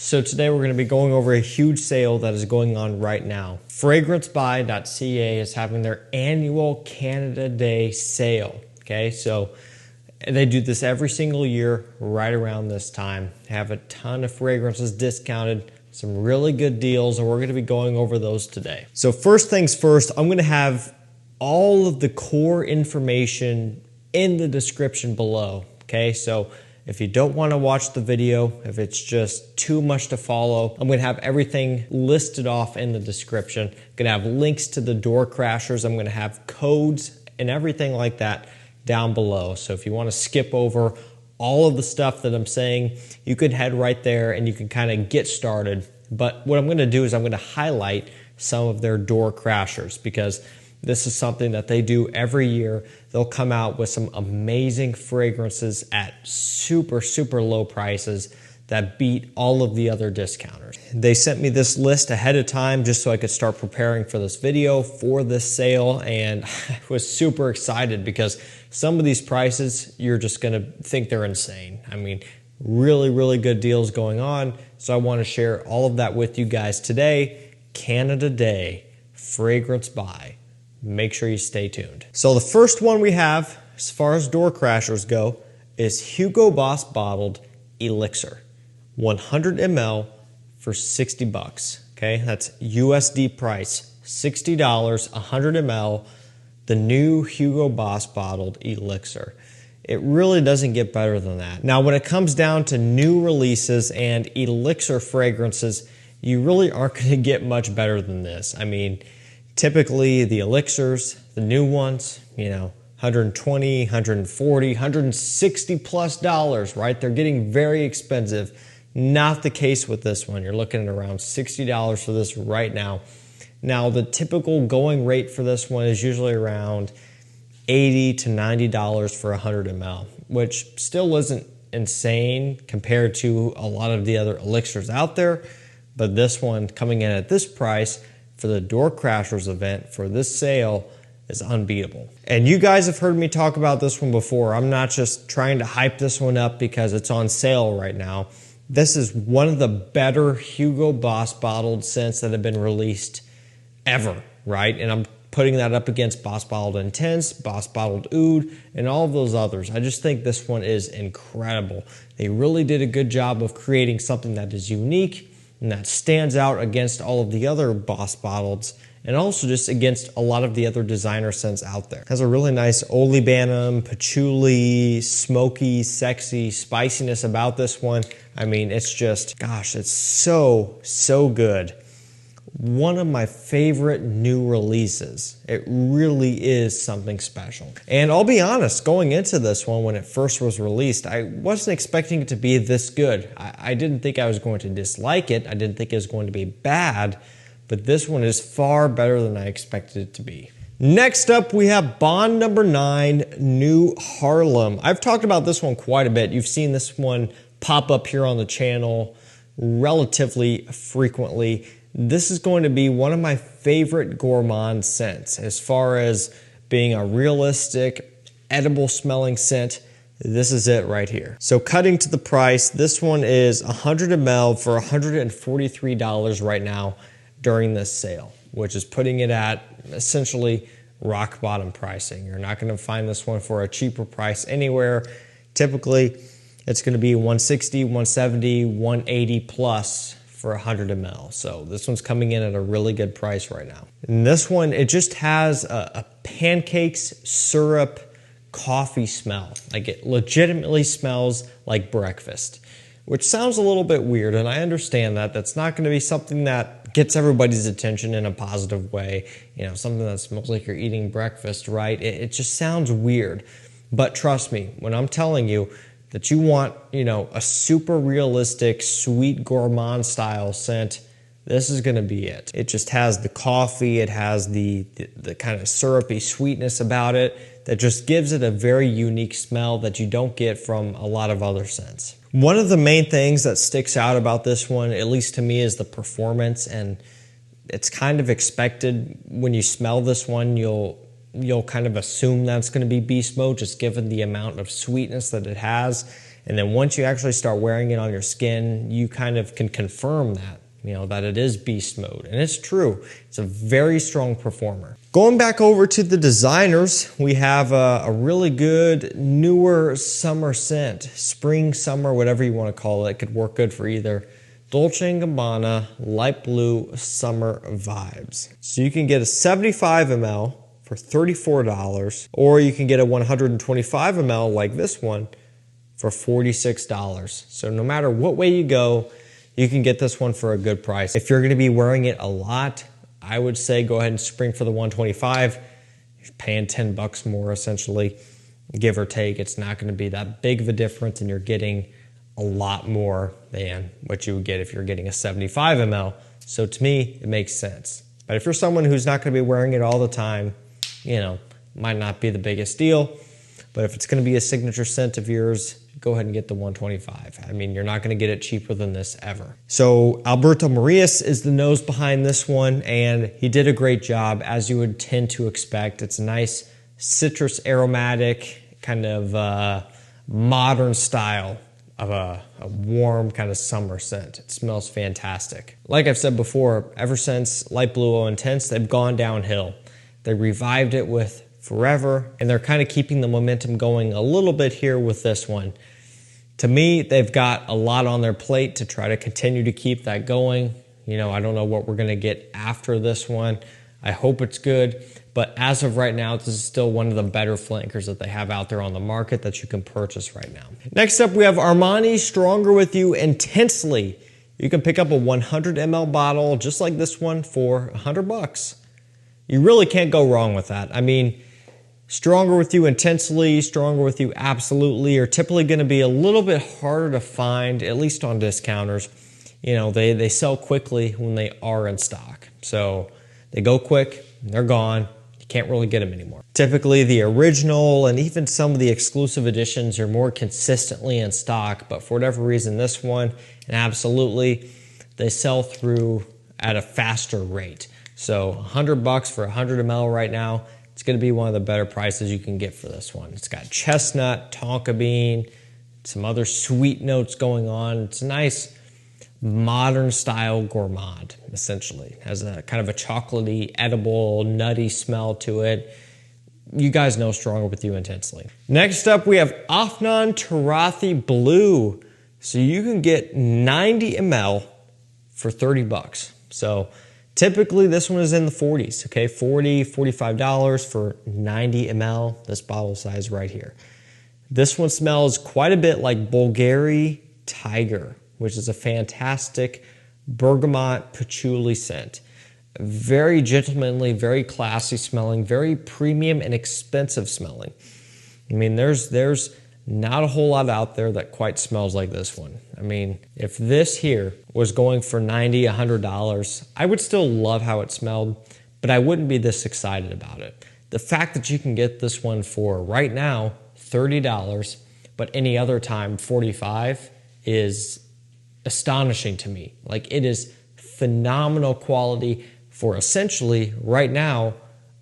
So today we're going to be going over a huge sale that is going on right now. FragranceBuy.ca is having their annual Canada Day sale. Okay, so they do this every single year right around this time. They have a ton of fragrances discounted, some really good deals, and we're going to be going over those today. So first things first, I'm going to have all of the core information in the description below. Okay, so if you don't want to watch the video, if it's just too much to follow, I'm going to have everything listed off in the description. I'm going to have links to the door crashers. I'm going to have codes and everything like that down below. So if you want to skip over all of the stuff that I'm saying, you could head right there and you can kind of get started. But what I'm going to do is I'm going to highlight some of their door crashers because this is something that they do every year. They'll come out with some amazing fragrances at super, super low prices that beat all of the other discounters. They sent me this list ahead of time just so I could start preparing for this video for this sale, and I was super excited because some of these prices, you're just gonna think they're insane. I mean, really, really good deals going on, so I wanna share all of that with you guys today. Canada Day, Fragrance Buy. Make sure you stay tuned. So the first one we have, as far as door crashers go, is Hugo Boss Bottled Elixir. 100 ml for 60 bucks. Okay, that's USD price, $60, 100 ml, the new Hugo Boss Bottled Elixir. It really doesn't get better than that. Now, when it comes down to new releases and Elixir fragrances, you really aren't going to get much better than this. I mean, typically the Elixirs, the new ones, you know, 120, 140, 160 plus dollars, right? They're getting very expensive. Not the case with this one. You're looking at around $60 for this right now. Now, the typical going rate for this one is usually around $80 to $90 for 100 ml, which still isn't insane compared to a lot of the other Elixirs out there. But this one coming in at this price for the Door Crashers event for this sale is unbeatable. And you guys have heard me talk about this one before. I'm not just trying to hype this one up because it's on sale right now. This is one of the better Hugo Boss bottled scents that have been released ever, right? And I'm putting that up against Boss Bottled Intense, Boss Bottled Oud, and all of those others. I just think this one is incredible. They really did a good job of creating something that is unique and that stands out against all of the other Boss Bottleds, and also just against a lot of the other designer scents out there. It has a really nice olibanum, patchouli, smoky, sexy spiciness about this one. I mean, it's just, gosh, it's so, so good. One of my favorite new releases. It really is something special. And I'll be honest, going into this one when it first was released, I wasn't expecting it to be this good. I didn't think I was going to dislike it. I didn't think it was going to be bad, but this one is far better than I expected it to be. Next up, we have Bond number 9, New Harlem. I've talked about this one quite a bit. You've seen this one pop up here on the channel relatively frequently. This is going to be one of my favorite gourmand scents. As far as being a realistic, edible smelling scent, this is it right here. So cutting to the price, this one is 100 ml for $143 right now during this sale, which is putting it at essentially rock bottom pricing. You're not going to find this one for a cheaper price anywhere. Typically, it's going to be 160, 170, 180 plus for 100 ml. So this one's coming in at a really good price right now. And this one, it just has a pancakes, syrup, coffee smell. Like, it legitimately smells like breakfast, which sounds a little bit weird, and I understand that. That's not going to be something that gets everybody's attention in a positive way. You know, something that smells like you're eating breakfast, right? It just sounds weird. But trust me, when I'm telling you that you want, you know, a super realistic, sweet gourmand style scent, this is gonna be it. It just has the coffee, it has the kind of syrupy sweetness about it that just gives it a very unique smell that you don't get from a lot of other scents. One of the main things that sticks out about this one, at least to me, is the performance, and it's kind of expected when you smell this one, you'll kind of assume that's going to be beast mode just given the amount of sweetness that it has. And then once you actually start wearing it on your skin, you kind of can confirm that, that it is beast mode. And it's true. It's a very strong performer. Going back over to the designers, we have a really good newer summer scent. Spring, summer, whatever you want to call it. It could work good for either. Dolce & Gabbana Light Blue Summer Vibes. So you can get a 75 ml for $34, or you can get a 125 ml like this one for $46. So no matter what way you go, you can get this one for a good price. If you're going to be wearing it a lot, I would say go ahead and spring for the 125. You're paying $10 more essentially, give or take. It's not going to be that big of a difference, and you're getting a lot more than what you would get if you're getting a 75 ml. So to me, it makes sense. But if you're someone who's not going to be wearing it all the time, might not be the biggest deal. But if it's going to be a signature scent of yours, go ahead and get the 125. I mean, you're not going to get it cheaper than this ever. So Alberto Marias is the nose behind this one, and he did a great job, as you would tend to expect. It's a nice citrus aromatic, kind of modern style of a warm kind of summer scent. It smells fantastic. Like I've said before, ever since Light Blue O Intense, they've gone downhill. They revived it with Forever, and they're kind of keeping the momentum going a little bit here with this one. To me, they've got a lot on their plate to try to continue to keep that going. I don't know what we're going to get after this one. I hope it's good, but as of right now, this is still one of the better flankers that they have out there on the market that you can purchase right now. Next up, we have Armani Stronger With You Intensely. You can pick up a 100 ml bottle just like this one for $100. You really can't go wrong with that. I mean, Stronger With You Intensely, Stronger With You Absolutely are typically going to be a little bit harder to find, at least on discounters. They sell quickly when they are in stock. So they go quick, they're gone. You can't really get them anymore. Typically, the original and even some of the exclusive editions are more consistently in stock, but for whatever reason, this one and Absolutely, they sell through at a faster rate. So $100 for 100 ml right now. It's going to be one of the better prices you can get for this one. It's got chestnut, tonka bean, some other sweet notes going on. It's a nice modern style gourmand, essentially. It has a kind of a chocolatey, edible, nutty smell to it. You guys know Stronger With You Intensely. Next up, we have Afnan Tarathi Blue. So you can get 90 ml for $30. So typically, this one is in the 40s, okay? $40, $45 for 90 ml, this bottle size right here. This one smells quite a bit like Bulgari Tiger, which is a fantastic bergamot patchouli scent. Very gentlemanly, very classy smelling, very premium and expensive smelling. I mean, there's not a whole lot out there that quite smells like this one. I mean, if this here was going for $90, $100, I would still love how it smelled, but I wouldn't be this excited about it. The fact that you can get this one for, right now, $30, but any other time, $45, is astonishing to me. Like, it is phenomenal quality for essentially, right now,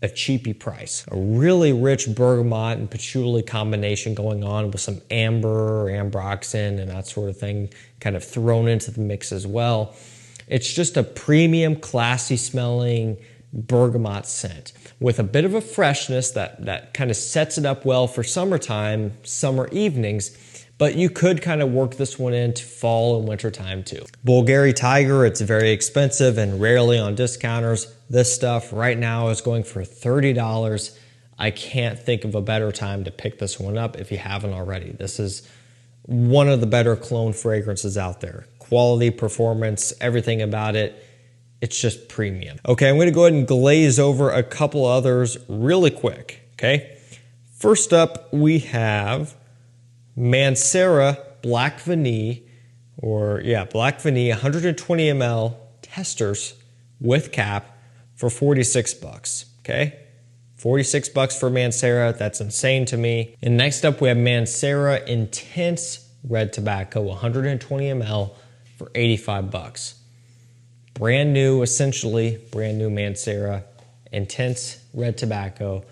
a cheapy price. A really rich bergamot and patchouli combination going on with some amber or ambroxan and that sort of thing kind of thrown into the mix as well. It's just a premium, classy smelling bergamot scent with a bit of a freshness that kind of sets it up well for summertime, summer evenings, but you could kind of work this one into fall and winter time too. Bulgari Tiger, it's very expensive and rarely on discounters. This stuff right now is going for $30. I can't think of a better time to pick this one up if you haven't already. This is one of the better cologne fragrances out there. Quality, performance, everything about it. It's just premium. Okay, I'm going to go ahead and glaze over a couple others really quick, okay? First up, we have Mancera Black Vanille, Black Vanille 120 ml testers with cap for $46, okay? $46 for Mancera, that's insane to me. And next up, we have Mancera Intense Red Tobacco, 120 ml for $85. Brand new, essentially, brand new Mancera Intense Red Tobacco,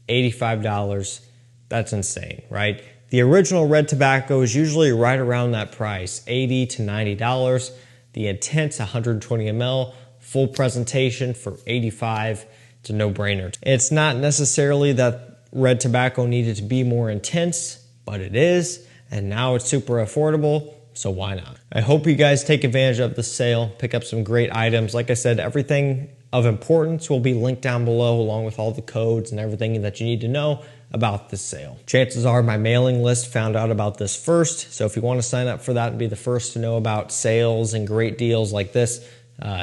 $85. That's insane, right? The original red tobacco is usually right around that price, $80 to $90. The Intense 120 ml, full presentation for $85. It's a no-brainer. It's not necessarily that red tobacco needed to be more intense, but it is, and now it's super affordable, so why not? I hope you guys take advantage of the sale, pick up some great items. Like I said, everything of importance will be linked down below, along with all the codes and everything that you need to know about this sale. Chances are my mailing list found out about this first, so if you want to sign up for that and be the first to know about sales and great deals like this,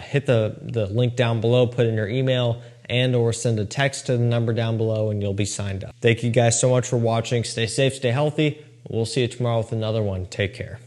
hit the link down below, put in your email, and or send a text to the number down below and you'll be signed up. Thank you guys so much for watching. Stay safe, stay healthy. We'll see you tomorrow with another one. Take care.